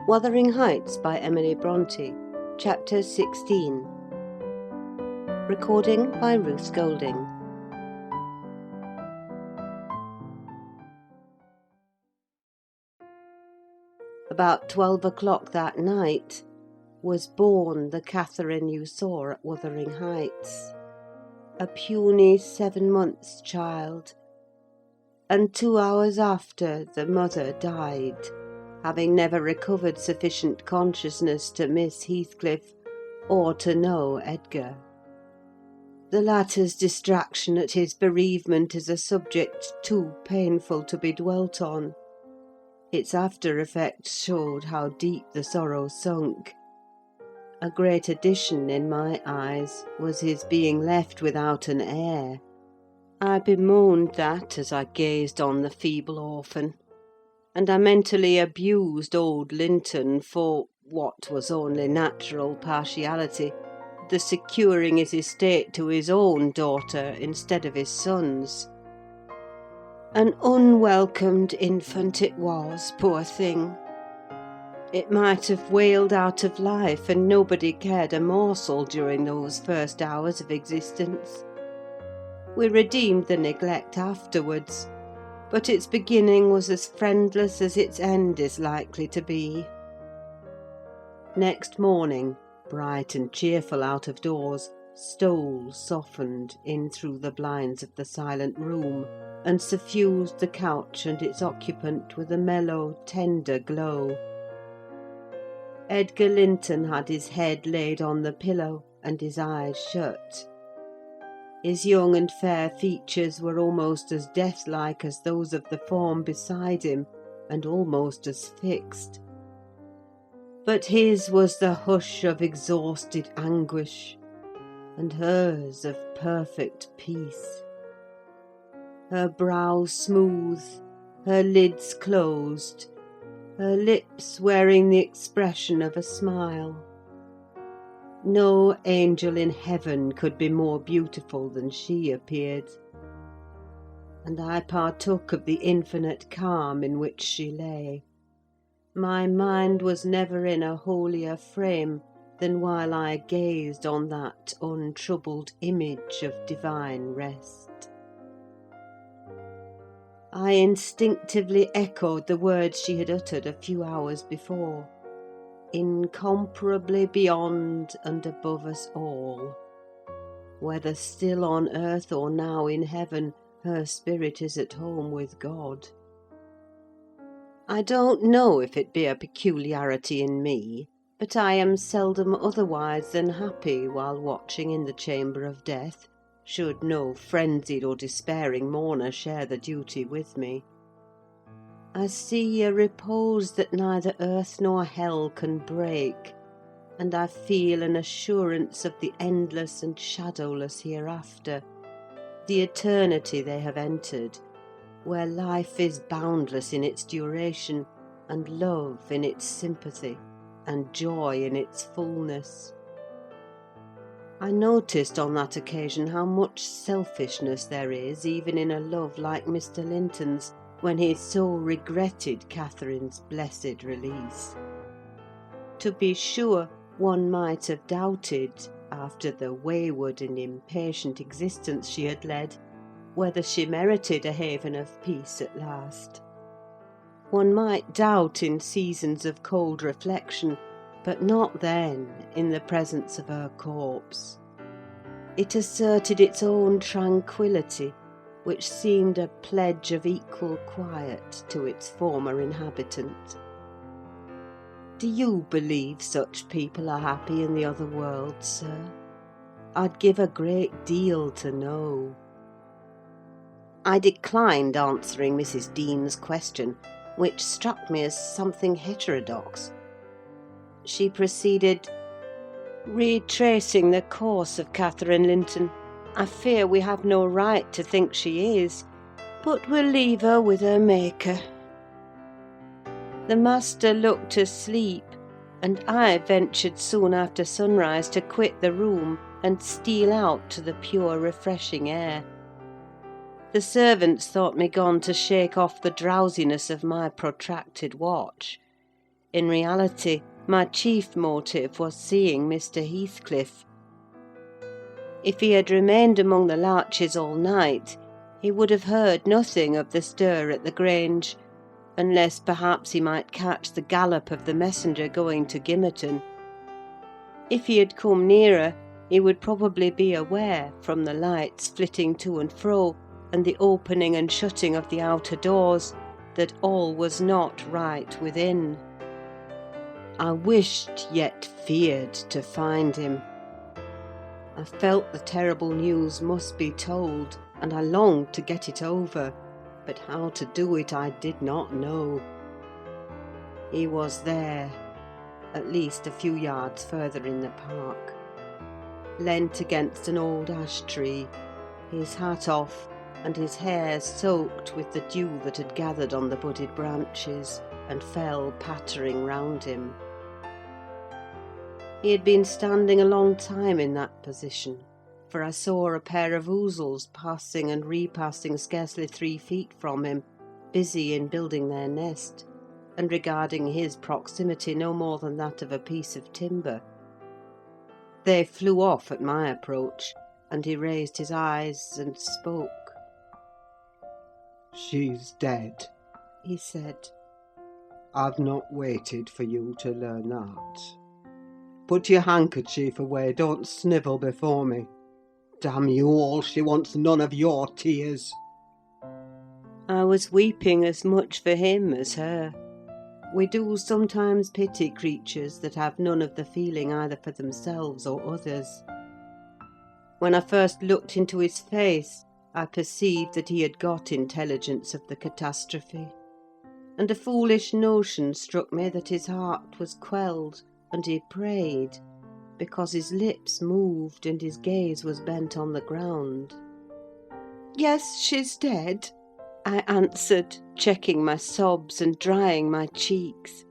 Wuthering Heights by Emily Brontë, Chapter 16. Recording by Ruth Golding. About 12 o'clock that night was born the Catherine you saw at Wuthering Heights, a puny 7 months child, and 2 hours after the mother died, having never recovered sufficient consciousness to miss Heathcliff or to know Edgar. The latter's distraction at his bereavement is a subject too painful to be dwelt on. Its after-effects showed how deep the sorrow sunk. A great addition, in my eyes, was his being left without an heir. I bemoaned that as I gazed on the feeble orphan, and I mentally abused old Linton for, what was only natural partiality, the securing his estate to his own daughter instead of his son's. An unwelcomed infant it was, poor thing. It might have wailed out of life, and nobody cared a morsel during those first hours of existence. We redeemed the neglect afterwards, but its beginning was as friendless as its end is likely to be. Next morning, bright and cheerful out of doors, stole softened in through the blinds of the silent room, and suffused the couch and its occupant with a mellow, tender glow. Edgar Linton had his head laid on the pillow, and his eyes shut. His young and fair features were almost as death-like as those of the form beside him, and almost as fixed. But his was the hush of exhausted anguish, and hers of perfect peace. Her brow smooth, her lids closed, her lips wearing the expression of a smile. No angel in heaven could be more beautiful than she appeared, and I partook of the infinite calm in which she lay. My mind was never in a holier frame than while I gazed on that untroubled image of divine rest. I instinctively echoed the words she had uttered a few hours before. Incomparably beyond and above us all. Whether still on earth or now in heaven, her spirit is at home with God. I don't know if it be a peculiarity in me, but I am seldom otherwise than happy while watching in the chamber of death, should no frenzied or despairing mourner share the duty with me. I see a repose that neither earth nor hell can break, and I feel an assurance of the endless and shadowless hereafter, the eternity they have entered, where life is boundless in its duration, and love in its sympathy, and joy in its fullness. I noticed on that occasion how much selfishness there is even in a love like Mr. Linton's, when he so regretted Catherine's blessed release. To be sure, one might have doubted, after the wayward and impatient existence she had led, whether she merited a haven of peace at last. One might doubt in seasons of cold reflection, but not then, in the presence of her corpse. It asserted its own tranquillity, which seemed a pledge of equal quiet to its former inhabitant. Do you believe such people are happy in the other world, sir? I'd give a great deal to know. I declined answering Mrs. Dean's question, which struck me as something heterodox. She proceeded, "Retracing the course of Catherine Linton, I fear we have no right to think she is, but we'll leave her with her Maker. The master looked asleep, and I ventured soon after sunrise to quit the room and steal out to the pure, refreshing air. The servants thought me gone to shake off the drowsiness of my protracted watch. In reality, my chief motive was seeing Mr. Heathcliff. If he had remained among the larches all night, he would have heard nothing of the stir at the Grange, unless perhaps he might catch the gallop of the messenger going to Gimmerton. If he had come nearer, he would probably be aware, from the lights flitting to and fro, and the opening and shutting of the outer doors, that all was not right within. I wished, yet feared, to find him. I felt the terrible news must be told, and I longed to get it over, but how to do it I did not know. He was there, at least a few yards further in the park, leant against an old ash tree, his hat off, and his hair soaked with the dew that had gathered on the budded branches and fell pattering round him. He had been standing a long time in that position, for I saw a pair of ouzels passing and repassing scarcely 3 feet from him, busy in building their nest, and regarding his proximity no more than that of a piece of timber. They flew off at my approach, and he raised his eyes and spoke. "She's dead," he said. "I've not waited for you to learn that. Put your handkerchief away, don't snivel before me. Damn you all, she wants none of your tears." I was weeping as much for him as her. We do sometimes pity creatures that have none of the feeling either for themselves or others. When I first looked into his face, I perceived that he had got intelligence of the catastrophe, and a foolish notion struck me that his heart was quelled, and he prayed, because his lips moved and his gaze was bent on the ground. "Yes, she's dead," I answered, checking my sobs and drying my cheeks.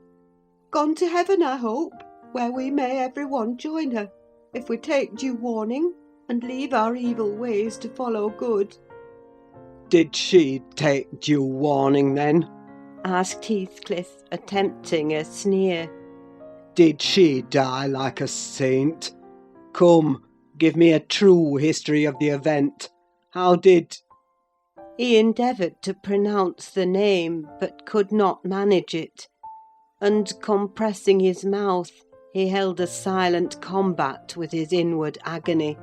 "Gone to heaven, I hope, where we may every one join her, if we take due warning, and leave our evil ways to follow good." "Did she take due warning, then?" asked Heathcliff, attempting a sneer. "Did she die like a saint? Come, give me a true history of the event. How did—" He endeavoured to pronounce the name, but could not manage it, and, compressing his mouth, he held a silent combat with his inward agony,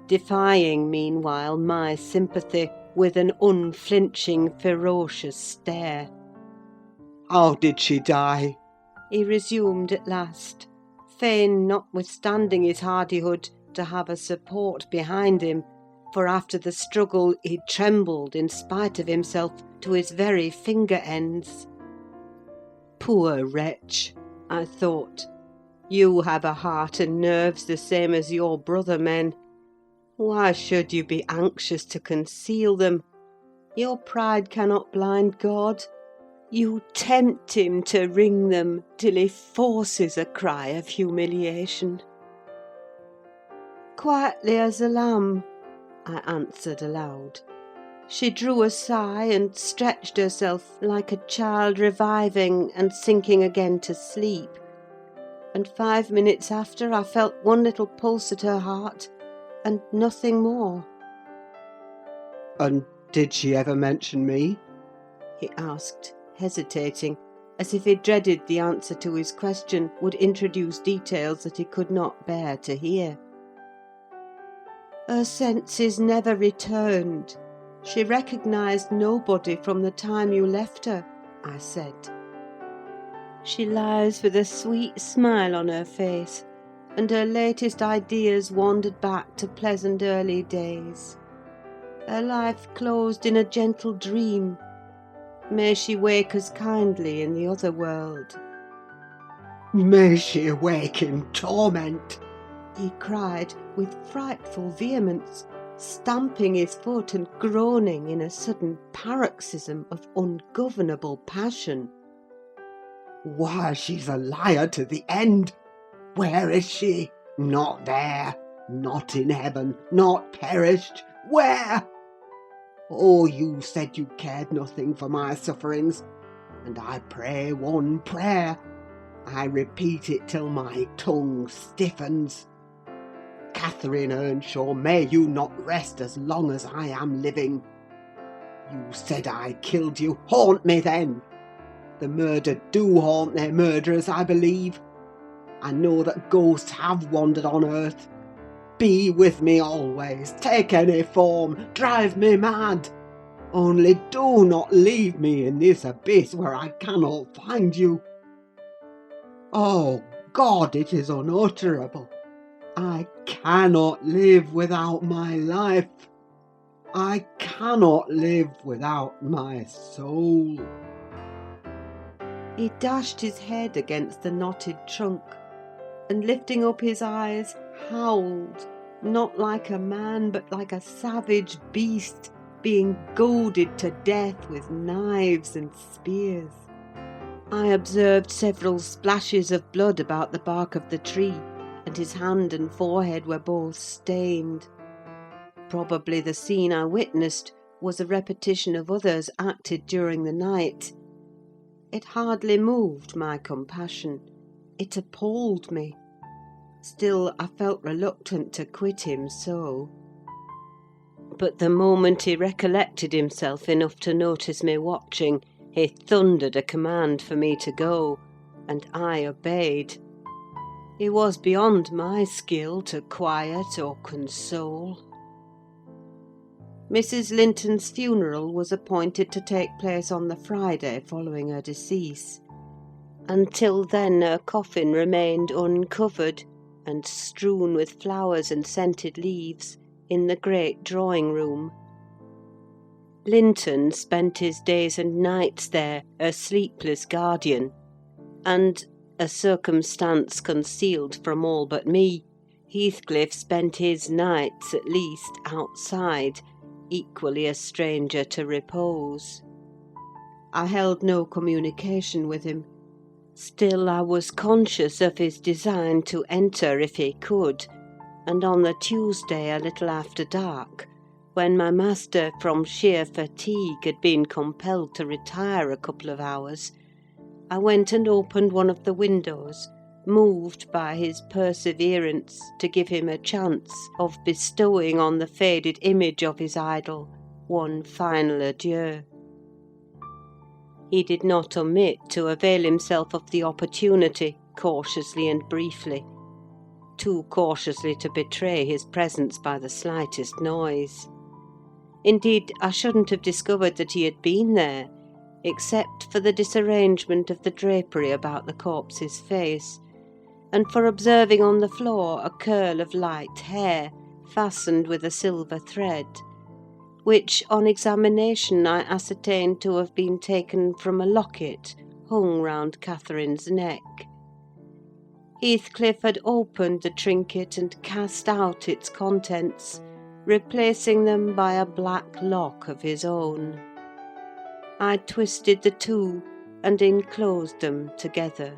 defying meanwhile my sympathy with an unflinching, ferocious stare. "How did she die?" He resumed at last, fain, notwithstanding his hardihood, to have a support behind him, for after the struggle he trembled in spite of himself to his very finger ends. Poor wretch, I thought, you have a heart and nerves the same as your brother men. Why should you be anxious to conceal them? Your pride cannot blind God. You tempt him to wring them till he forces a cry of humiliation. Quietly as a lamb, I answered aloud. She drew a sigh and stretched herself like a child reviving and sinking again to sleep, and 5 minutes after I felt one little pulse at her heart, and nothing more. "And did she ever mention me?" he asked, hesitating, as if he dreaded the answer to his question would introduce details that he could not bear to hear. Her senses never returned. She recognised nobody from the time you left her, I said. She lies with a sweet smile on her face, and her latest ideas wandered back to pleasant early days. Her life closed in a gentle dream. May she wake as kindly in the other world. "May she awake in torment!" he cried with frightful vehemence, stamping his foot and groaning in a sudden paroxysm of ungovernable passion. "Why, she's a liar to the end! Where is she? Not there, not in heaven, not perished. Where? Oh, you said you cared nothing for my sufferings, and I pray one prayer. I repeat it till my tongue stiffens. Catherine Earnshaw, may you not rest as long as I am living. You said I killed you. Haunt me then. The murdered do haunt their murderers, I believe. I know that ghosts have wandered on earth. Be with me always. Take any form. Drive me mad. Only do not leave me in this abyss where I cannot find you. Oh, God, it is unutterable. I cannot live without my life. I cannot live without my soul. He dashed his head against the knotted trunk, and lifting up his eyes, howled, not like a man, but like a savage beast, being goaded to death with knives and spears. I observed several splashes of blood about the bark of the tree, and his hand and forehead were both stained. Probably the scene I witnessed was a repetition of others acted during the night. It hardly moved my compassion. It appalled me. Still, I felt reluctant to quit him so. But the moment he recollected himself enough to notice me watching, he thundered a command for me to go, and I obeyed. He was beyond my skill to quiet or console. Mrs. Linton's funeral was appointed to take place on the Friday following her decease. Until then her coffin remained uncovered, and strewn with flowers and scented leaves, in the great drawing-room. Linton spent his days and nights there, a sleepless guardian, and, a circumstance concealed from all but me, Heathcliff spent his nights, at least, outside, equally a stranger to repose. I held no communication with him. Still I was conscious of his design to enter if he could, and on the Tuesday, a little after dark, when my master, from sheer fatigue, had been compelled to retire a couple of hours, I went and opened one of the windows, moved by his perseverance to give him a chance of bestowing on the faded image of his idol one final adieu. He did not omit to avail himself of the opportunity, cautiously and briefly, too cautiously to betray his presence by the slightest noise. Indeed, I shouldn't have discovered that he had been there, except for the disarrangement of the drapery about the corpse's face, and for observing on the floor a curl of light hair, fastened with a silver thread, which, on examination, I ascertained to have been taken from a locket hung round Catherine's neck. Heathcliff had opened the trinket and cast out its contents, replacing them by a black lock of his own. I twisted the two and enclosed them together.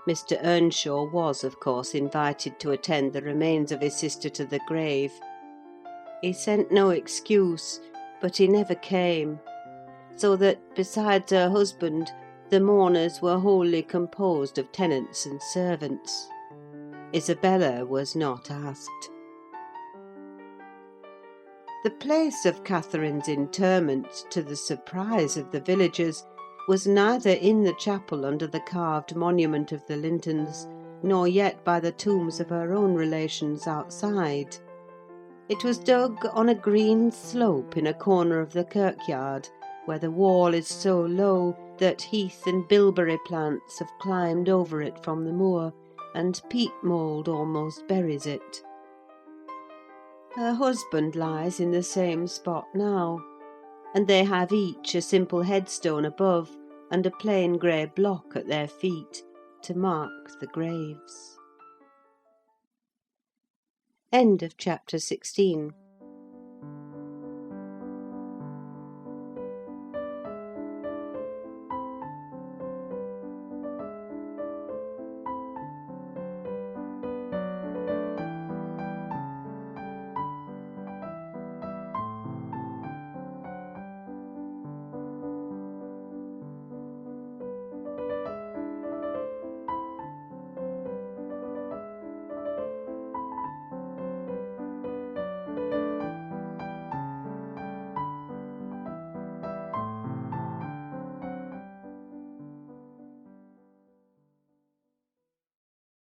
Mr. Earnshaw was, of course, invited to attend the remains of his sister to the grave. He sent no excuse, but he never came, so that, besides her husband, the mourners were wholly composed of tenants and servants. Isabella was not asked. The place of Catherine's interment, to the surprise of the villagers, was neither in the chapel under the carved monument of the Lintons, nor yet by the tombs of her own relations outside. It was dug on a green slope in a corner of the kirkyard, where the wall is so low that heath and bilberry plants have climbed over it from the moor, and peat mould almost buries it. Her husband lies in the same spot now, and they have each a simple headstone above, and a plain grey block at their feet, to mark the graves. End of chapter 16.